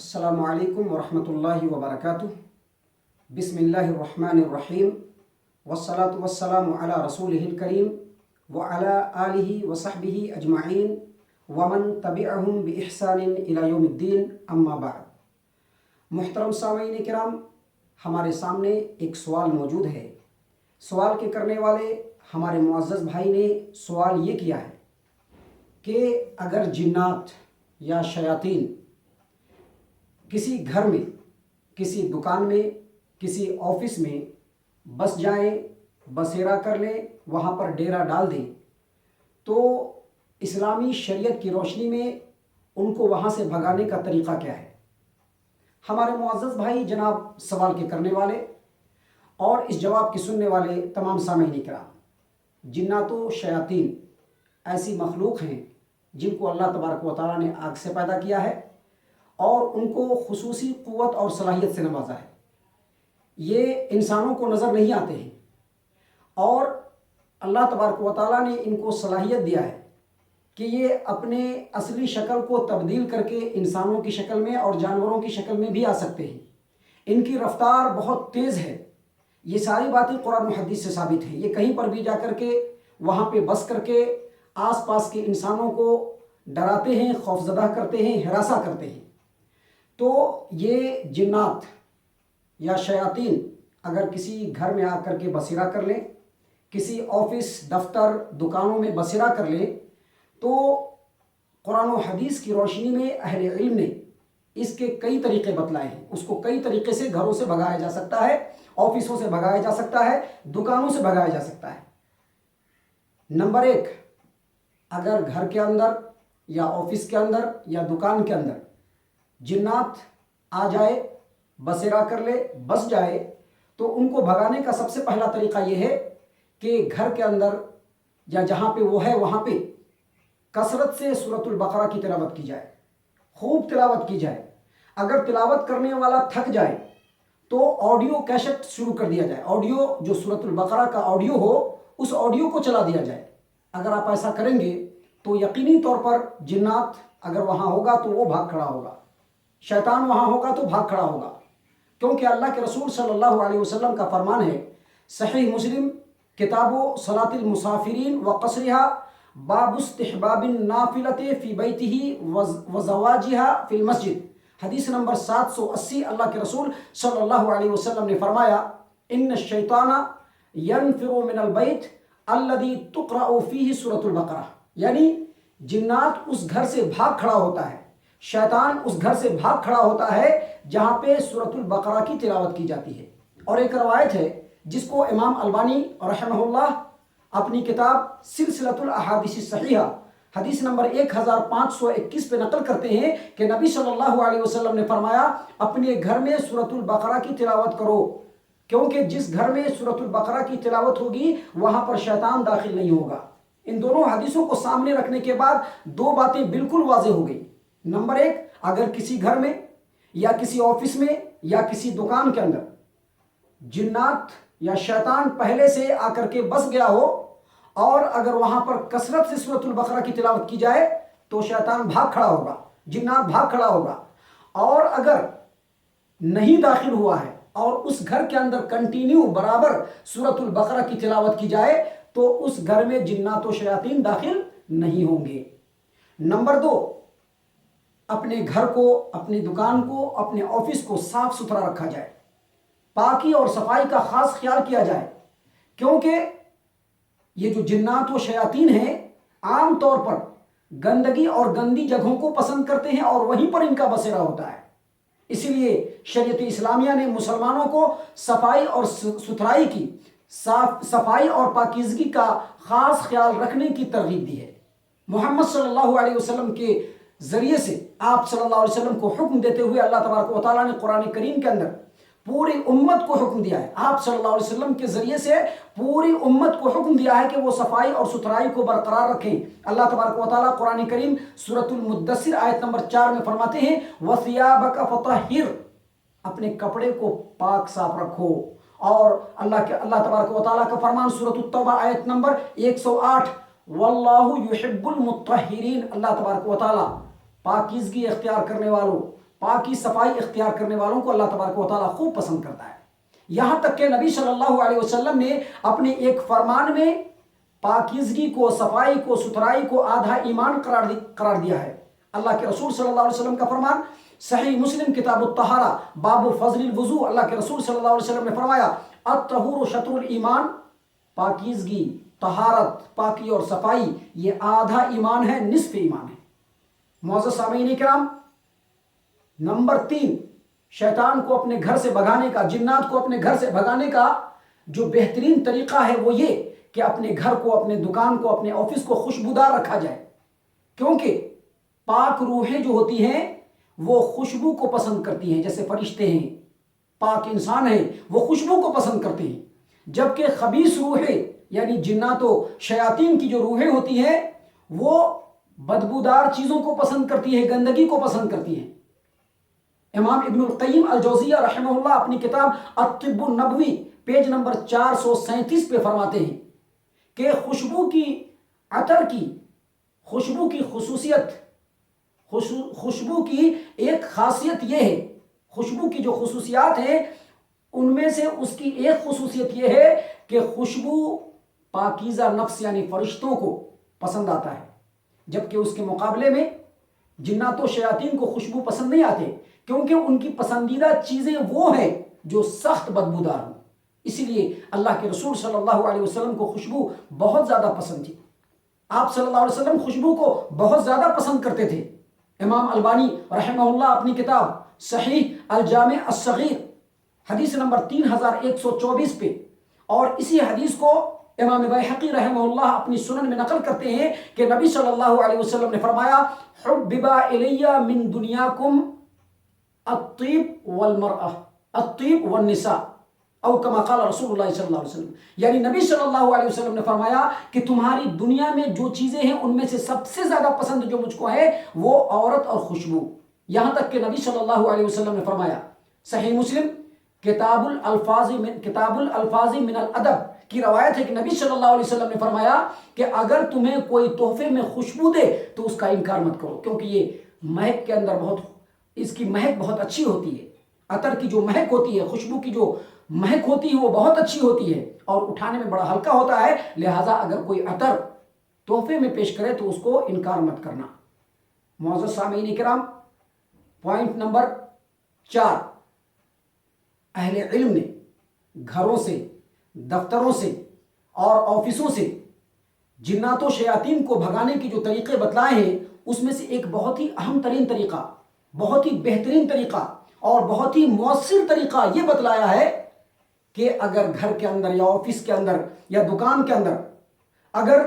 السلام علیکم ورحمۃ اللہ وبرکاتہ۔ بسم اللہ الرحمن الرحیم والصلاة والسلام علی رسولہ الکریم وعلی آلہ وصحبہ اجمعین ومن تبعہم بإحسان الی یوم الدین، اما بعد۔ محترم سامعین کرام، ہمارے سامنے ایک سوال موجود ہے۔ سوال کے کرنے والے ہمارے معزز بھائی نے سوال یہ کیا ہے کہ اگر جنات یا شیاطین کسی گھر میں، کسی دکان میں، کسی آفس میں بس جائیں، بسیرا کر لیں، وہاں پر ڈیرا ڈال دیں، تو اسلامی شریعت کی روشنی میں ان کو وہاں سے بھگانے کا طریقہ کیا ہے؟ ہمارے معزز بھائی جناب سوال کے کرنے والے اور اس جواب کے سننے والے تمام سامعین کرام، جنات و شیاطین ایسی مخلوق ہیں جن کو اللہ تبارک و تعالیٰ نے آگ سے پیدا کیا ہے اور ان کو خصوصی قوت اور صلاحیت سے نوازا ہے۔ یہ انسانوں کو نظر نہیں آتے ہیں اور اللہ تبارک و تعالیٰ نے ان کو صلاحیت دیا ہے کہ یہ اپنے اصلی شکل کو تبدیل کر کے انسانوں کی شکل میں اور جانوروں کی شکل میں بھی آ سکتے ہیں۔ ان کی رفتار بہت تیز ہے۔ یہ ساری باتیں قرآن و حدیث سے ثابت ہیں۔ یہ کہیں پر بھی جا کر کے وہاں پہ بس کر کے آس پاس کے انسانوں کو ڈراتے ہیں، خوفزدہ کرتے ہیں، ہراساں کرتے ہیں۔ تو یہ جنات یا شیاطین اگر کسی گھر میں آ کر کے بسیرا کر لیں، کسی آفس، دفتر، دکانوں میں بسیرا کر لیں، تو قرآن و حدیث کی روشنی میں اہل علم نے اس کے کئی طریقے بتلائے ہیں۔ اس کو کئی طریقے سے گھروں سے بھگایا جا سکتا ہے، آفسوں سے بھگایا جا سکتا ہے، دکانوں سے بھگایا جا سکتا ہے۔ نمبر 1، اگر گھر کے اندر یا آفس کے اندر یا دکان کے اندر جنات آ جائے، بسیرا کر لے، بس جائے، تو ان کو بھگانے کا سب سے پہلا طریقہ یہ ہے کہ گھر کے اندر یا جہاں پہ وہ ہے وہاں پہ کثرت سے سورۃ البقرہ کی تلاوت کی جائے، خوب تلاوت کی جائے۔ اگر تلاوت کرنے والا تھک جائے تو آڈیو کیسٹ شروع کر دیا جائے، آڈیو جو سورۃ البقرہ کا آڈیو ہو اس آڈیو کو چلا دیا جائے۔ اگر آپ ایسا کریں گے تو یقینی طور پر جنات اگر وہاں ہوگا تو وہ بھاگ کھڑا ہوگا، شیطان وہاں ہوگا تو بھاگ کھڑا ہوگا، کیونکہ اللہ کے رسول صلی اللہ علیہ وسلم کا فرمان ہے، صحیح مسلم کتاب صلاۃ المسافرین وقصرها، باب استحباب النافلۃ فی بیتہ وزواجها فی المسجد، حدیث نمبر 780۔ اللہ کے رسول صلی اللہ علیہ وسلم نے فرمایا، ان الشیطان ینفر من البیت الذی تقرأ فیہ سورۃ البقرہ، یعنی جنات اس گھر سے بھاگ کھڑا ہوتا ہے، شیطان اس گھر سے بھاگ کھڑا ہوتا ہے جہاں پہ سورۃ البقرہ کی تلاوت کی جاتی ہے۔ اور ایک روایت ہے جس کو امام البانی رحمہ اللہ اپنی کتاب سلسلۃ الاحادیث الصحیحہ حدیث نمبر 1521 پہ نقل کرتے ہیں کہ نبی صلی اللہ علیہ وسلم نے فرمایا، اپنے گھر میں سورۃ البقرہ کی تلاوت کرو، کیونکہ جس گھر میں سورۃ البقرہ کی تلاوت ہوگی وہاں پر شیطان داخل نہیں ہوگا۔ ان دونوں حدیثوں کو سامنے رکھنے کے بعد دو باتیں بالکل واضح ہو گئی۔ نمبر 1، اگر کسی گھر میں یا کسی آفس میں یا کسی دکان کے اندر جنات یا شیطان پہلے سے آ کر کے بس گیا ہو اور اگر وہاں پر کثرت سے سورۃ البقرہ کی تلاوت کی جائے تو شیطان بھاگ کھڑا ہوگا، جنات بھاگ کھڑا ہوگا۔ اور اگر نہیں داخل ہوا ہے اور اس گھر کے اندر کنٹینیو برابر سورۃ البقرہ کی تلاوت کی جائے تو اس گھر میں جنات و شیاطین داخل نہیں ہوں گے۔ نمبر 2، اپنے گھر کو، اپنی دکان کو، اپنے آفس کو صاف ستھرا رکھا جائے، پاکی اور صفائی کا خاص خیال کیا جائے، کیونکہ یہ جو جنات و شیاطین ہیں عام طور پر گندگی اور گندی جگہوں کو پسند کرتے ہیں اور وہیں پر ان کا بسیرا ہوتا ہے۔ اسی لیے شریعت اسلامیہ نے مسلمانوں کو صفائی اور ستھرائی کی، صفائی اور پاکیزگی کا خاص خیال رکھنے کی ترغیب دی ہے۔ محمد صلی اللہ علیہ وسلم کے ذریعے سے آپ صلی اللہ علیہ وسلم کو حکم دیتے ہوئے اللہ تبارک و تعالیٰ نے قرآن کریم کے اندر پوری امت کو حکم دیا ہے۔ آپ صلی اللہ علیہ وسلم کے ذریعے سے پوری امت کو حکم دیا ہے کہ وہ صفائی اور ستھرائی کو برقرار رکھیں۔ اللہ تبارک و تعالیٰ قرآن کریم سورۃ المدثر آیت نمبر 4 میں فرماتے ہیں، وَثِيَابَكَ فَطَهِّرْ، اپنے کپڑے کو پاک صاف رکھو۔ اور اللہ تبارک و تعالیٰ کا فرمان سورۃ التوبہ آیت نمبر 108، وَاللَّهُ يُحِبُّ الْمُطَّهِّرِينَ، اللہ تبارک و تعالیٰ پاکیزگی اختیار کرنے والوں، پاکی صفائی اختیار کرنے والوں کو اللہ تبارک و تعالیٰ خوب پسند کرتا ہے۔ یہاں تک کہ نبی صلی اللہ علیہ وسلم نے اپنے ایک فرمان میں پاکیزگی کو، صفائی کو، ستھرائی کو آدھا ایمان قرار دیا ہے۔ اللہ کے رسول صلی اللہ علیہ وسلم کا فرمان صحیح مسلم کتاب الطہارہ باب فضل الوضوء، اللہ کے رسول صلی اللہ علیہ وسلم نے فرمایا الطہور شطر الایمان، پاکیزگی، طہارت، پاکی اور صفائی یہ آدھا ایمان ہے، نصف ایمان ہے۔ معزز سامعین کرام، نمبر 3، شیطان کو اپنے گھر سے بھگانے کا، جنات کو اپنے گھر سے بھگانے کا جو بہترین طریقہ ہے وہ یہ کہ اپنے گھر کو، اپنے دکان کو، اپنے آفس کو خوشبودار رکھا جائے، کیونکہ پاک روحیں جو ہوتی ہیں وہ خوشبو کو پسند کرتی ہیں، جیسے فرشتے ہیں، پاک انسان ہیں، وہ خوشبو کو پسند کرتے ہیں، جبکہ خبیث روحیں یعنی جنات و شیاطین کی جو روحیں ہوتی ہیں وہ بدبودار چیزوں کو پسند کرتی ہیں، گندگی کو پسند کرتی ہیں۔ امام ابن القیم الجوزیہ رحمہ اللہ اپنی کتاب الطب النبوی پیج نمبر 437 پہ فرماتے ہیں کہ خوشبو کی، عطر کی، خوشبو کی خصوصیت، خوشبو کی ایک خاصیت یہ ہے، خوشبو کی جو خصوصیات ہیں ان میں سے اس کی ایک خصوصیت یہ ہے کہ خوشبو پاکیزہ نفس یعنی فرشتوں کو پسند آتا ہے، جبکہ اس کے مقابلے میں جنات و شیاطین کو خوشبو پسند نہیں آتے، کیونکہ ان کی پسندیدہ چیزیں وہ ہیں جو سخت بدبودار ہوں۔ اسی لیے اللہ کے رسول صلی اللہ علیہ وسلم کو خوشبو بہت زیادہ پسند تھی، آپ صلی اللہ علیہ وسلم خوشبو کو بہت زیادہ پسند کرتے تھے۔ امام البانی رحمہ اللہ اپنی کتاب صحیح الجامع الصغیر حدیث نمبر 3124 پہ، اور اسی حدیث کو امام بیہقی رحمہ اللہ اپنی سنن میں نقل کرتے ہیں کہ نبی صلی اللہ علیہ وسلم نے فرمایا حببا الی من دنیاکم الطیب والمرأہ الطیب والنساء او کما قال رسول اللہ صلی اللہ علیہ وسلم، یعنی نبی صلی اللہ علیہ وسلم نے فرمایا کہ تمہاری دنیا میں جو چیزیں ہیں ان میں سے سب سے زیادہ پسند جو مجھ کو ہے وہ عورت اور خوشبو۔ یہاں تک کہ نبی صلی اللہ علیہ وسلم نے فرمایا، صحیح مسلم کتاب الالفاظ من الادب کی روایت ہے کہ نبی صلی اللہ علیہ وسلم نے فرمایا کہ اگر تمہیں کوئی تحفے میں خوشبو دے تو اس کا انکار مت کرو، کیونکہ یہ مہک کے اندر اس کی مہک بہت اچھی ہوتی ہے، عطر کی جو مہک ہوتی ہے، خوشبو کی جو مہک ہوتی ہے وہ بہت اچھی ہوتی ہے اور اٹھانے میں بڑا ہلکا ہوتا ہے، لہٰذا اگر کوئی عطر تحفے میں پیش کرے تو اس کو انکار مت کرنا۔ معزز سامعین کرام، پوائنٹ نمبر 4، اہل علم نے گھروں سے، دفتروں سے اور آفسوں سے جنات و شیاطین کو بھگانے کے جو طریقے بتلائے ہیں اس میں سے ایک بہت ہی اہم ترین طریقہ، بہت ہی بہترین طریقہ اور بہت ہی مؤثر طریقہ یہ بتلایا ہے کہ اگر گھر کے اندر یا آفس کے اندر یا دکان کے اندر اگر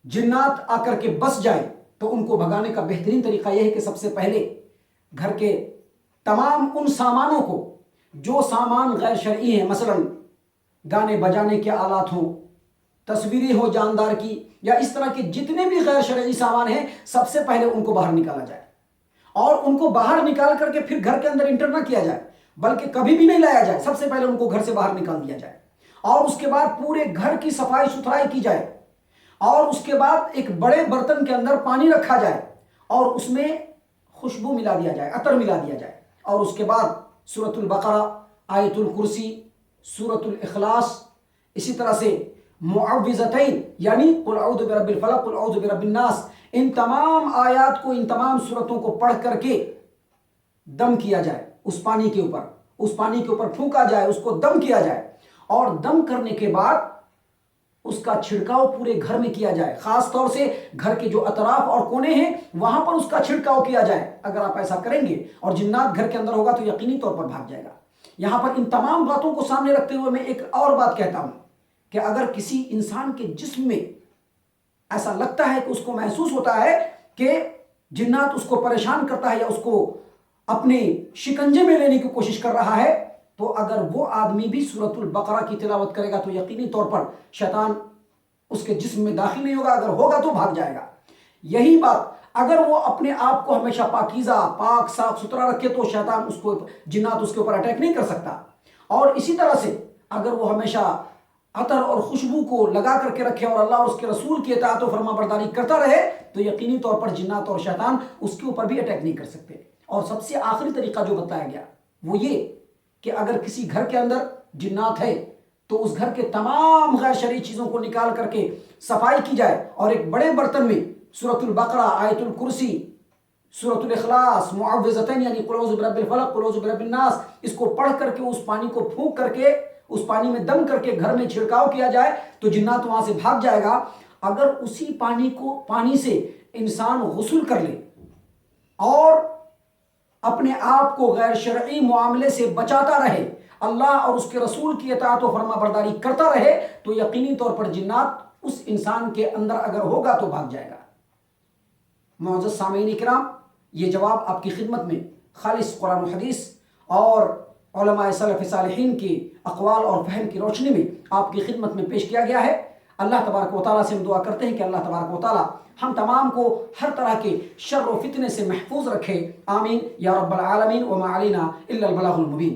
جنات آ کر کے بس جائے تو ان کو بھگانے کا بہترین طریقہ یہ ہے کہ سب سے پہلے گھر کے تمام ان سامانوں کو جو سامان غیر شرعی ہیں، مثلا گانے بجانے کے آلات ہوں، تصویریں ہو جاندار کی، یا اس طرح کے جتنے بھی غیر شرعی سامان ہیں سب سے پہلے ان کو باہر نکالا جائے، اور ان کو باہر نکال کر کے پھر گھر کے اندر انٹر نہ کیا جائے بلکہ کبھی بھی نہیں لایا جائے، سب سے پہلے ان کو گھر سے باہر نکال دیا جائے، اور اس کے بعد پورے گھر کی صفائی ستھرائی کی جائے، اور اس کے بعد ایک بڑے برتن کے اندر پانی رکھا جائے اور اس میں خوشبو ملا دیا جائے، عطر ملا دیا جائے، اور اس کے بعد سورۃ البقرہ، آیت الکرسی، سورۃ الاخلاص، اسی طرح سے معوذتین یعنی قل اعوذ برب الفلق، قل اعوذ برب الناس، ان تمام آیات کو، ان تمام سورتوں کو پڑھ کر کے دم کیا جائے اس پانی کے اوپر پھونکا جائے، اس کو دم کیا جائے، اور دم کرنے کے بعد اس کا چھڑکاؤ پورے گھر میں کیا جائے، خاص طور سے گھر کے جو اطراف اور کونے ہیں وہاں پر اس کا چھڑکاؤ کیا جائے۔ اگر آپ ایسا کریں گے اور جنات گھر کے اندر ہوگا تو یقینی طور پر بھاگ جائے گا۔ یہاں پر ان تمام باتوں کو سامنے رکھتے ہوئے میں ایک اور بات کہتا ہوں کہ اگر کسی انسان کے جسم میں ایسا لگتا ہے کہ اس کو محسوس ہوتا ہے کہ جنات اس کو پریشان کرتا ہے یا اس کو اپنے شکنجے میں لینے کی کوشش کر رہا ہے، تو اگر وہ آدمی بھی سورۃ البقرہ کی تلاوت کرے گا تو یقینی طور پر شیطان اس کے جسم میں داخل نہیں ہوگا، اگر ہوگا تو بھاگ جائے گا۔ یہی بات اگر وہ اپنے آپ کو ہمیشہ پاکیزہ، پاک، صاف ستھرا رکھے تو شیطان جنات اس کے اوپر اٹیک نہیں کر سکتا، اور اسی طرح سے اگر وہ ہمیشہ عطر اور خوشبو کو لگا کر کے رکھے اور اللہ اور اس کے رسول کی اطاعت و فرما برداری کرتا رہے تو یقینی طور پر جنات اور شیطان اس کے اوپر بھی اٹیک نہیں کر سکتے۔ اور سب سے آخری طریقہ جو بتایا گیا وہ یہ کہ اگر کسی گھر کے اندر جنات ہے تو اس گھر کے تمام غیر شرعی چیزوں کو نکال کر کے صفائی کی جائے اور ایک بڑے برتن میں سورۃ البقرہ، آیت الکرسی، سورۃ الاخلاص، معوذتین یعنی قل اعوذ برب الفلق، قل اعوذ برب الناس، اس کو پڑھ کر کے اس پانی کو پھونک کر کے اس پانی میں دم کر کے گھر میں چھڑکاؤ کیا جائے تو جنات وہاں سے بھاگ جائے گا۔ اگر اسی پانی سے انسان غسل کر لے اور اپنے آپ کو غیر شرعی معاملے سے بچاتا رہے، اللہ اور اس کے رسول کی اطاعت و فرما برداری کرتا رہے، تو یقینی طور پر جنات اس انسان کے اندر اگر ہوگا تو بھاگ جائے گا۔ معزز سامعین کرام، یہ جواب آپ کی خدمت میں خالص قرآن و حدیث اور علماء سلف صالحین کی اقوال اور فہم کی روشنی میں آپ کی خدمت میں پیش کیا گیا ہے۔ اللہ تبارک و تعالیٰ سے ہم دعا کرتے ہیں کہ اللہ تبارک و تعالیٰ ہم تمام کو ہر طرح کے شر و فتنے سے محفوظ رکھے، آمین یا رب العالمین، وما علینا الا البلاغ المبین۔